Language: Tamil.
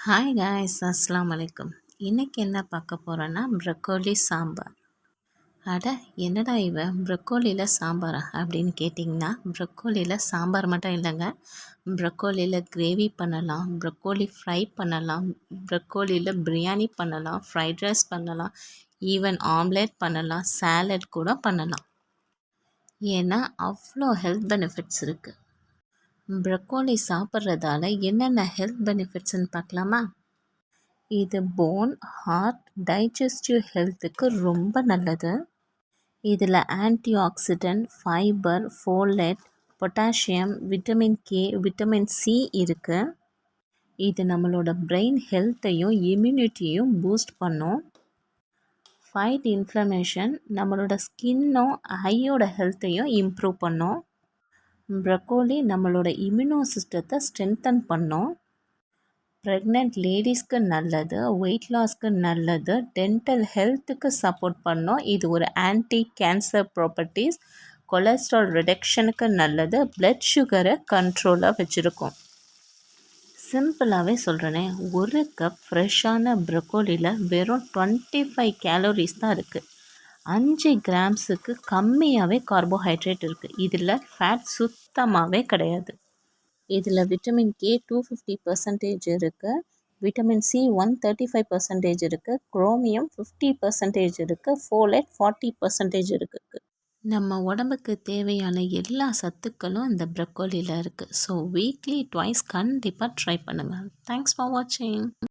ஹாய் காய்ஸ், அஸ்ஸலாமு அலைக்கும். இன்றைக்கி என்ன பார்க்க போகிறோன்னா ப்ரக்கோலி சாம்பார். அட என்னடா இவன் ப்ரக்கோலியில் சாம்பாரா அப்படின்னு கேட்டிங்கன்னா, ப்ரக்கோலியில் சாம்பார் மட்டும் இல்லைங்க. ப்ரக்கோலியில் கிரேவி பண்ணலாம், ப்ரக்கோலி ஃப்ரை பண்ணலாம், ப்ரக்கோலியில் பிரியாணி பண்ணலாம், ஃப்ரைட் ரைஸ் பண்ணலாம், ஈவன் ஆம்லேட் பண்ணலாம், சாலட் கூட பண்ணலாம். ஏன்னா அவ்வளோ ஹெல்த் பெனிஃபிட்ஸ் இருக்குது. ப்ரக்கோலி சாப்பிட்றதால என்னென்ன ஹெல்த் பெனிஃபிட்ஸ்ன்னு பார்க்கலாமா? இது போன், ஹார்ட், டைஜஸ்டிவ் ஹெல்த்துக்கு ரொம்ப நல்லது. இதில் anti accident, fibre, folate, potassium, vitamin K, vitamin C இருக்குது. இது நம்மளோட பிரெயின் ஹெல்த்தையும் இம்யூனிட்டியும் பூஸ்ட் பண்ணும். ஃபைட் இன்ஃப்ளமேஷன், நம்மளோட ஸ்கின்னும் ஐயோட ஹெல்த்தையும் இம்ப்ரூவ் பண்ணும். ப்ரக்கோலி நம்மளோட இம்யூனோ சிஸ்டத்தை ஸ்ட்ரென்தன் பண்ணும். ப்ரெக்னென்ட் லேடிஸ்க்கு நல்லது, வெயிட் லாஸ்க்கு நல்லது, டென்டல் ஹெல்த்துக்கு சப்போர்ட் பண்ணோம். இது ஒரு ஆன்டி கேன்சர் ப்ராப்பர்ட்டிஸ், கொலஸ்ட்ரால் ரிடக்ஷனுக்கு நல்லது, பிளட் சுகரை கண்ட்ரோலாக வச்சுருக்கோம். சிம்பிளாகவே சொல்கிறேனே, ஒரு கப் ஃப்ரெஷ்ஷான ப்ரக்கோலியில் வெறும் 25 கேலோரிஸ் தான் இருக்குது. 5 கிராம்ஸுக்கு கம்மியாகவே கார்போஹைட்ரேட் இருக்குது. இதில் ஃபேட் சுத்தமாகவே கிடையாது. இதில் விட்டமின் கே 250% இருக்குது, விட்டமின் சி 135% இருக்குது, குரோமியம் 50% இருக்குது, ஃபோலேட் 40% இருக்குது. நம்ம உடம்புக்கு தேவையான எல்லா சத்துக்களும் இந்த ப்ரக்கோலியில் இருக்குது. ஸோ வீக்லி ட்வைஸ் கண்டிப்பாக ட்ரை பண்ணுங்கள். தேங்க்ஸ் ஃபார் வாட்சிங்.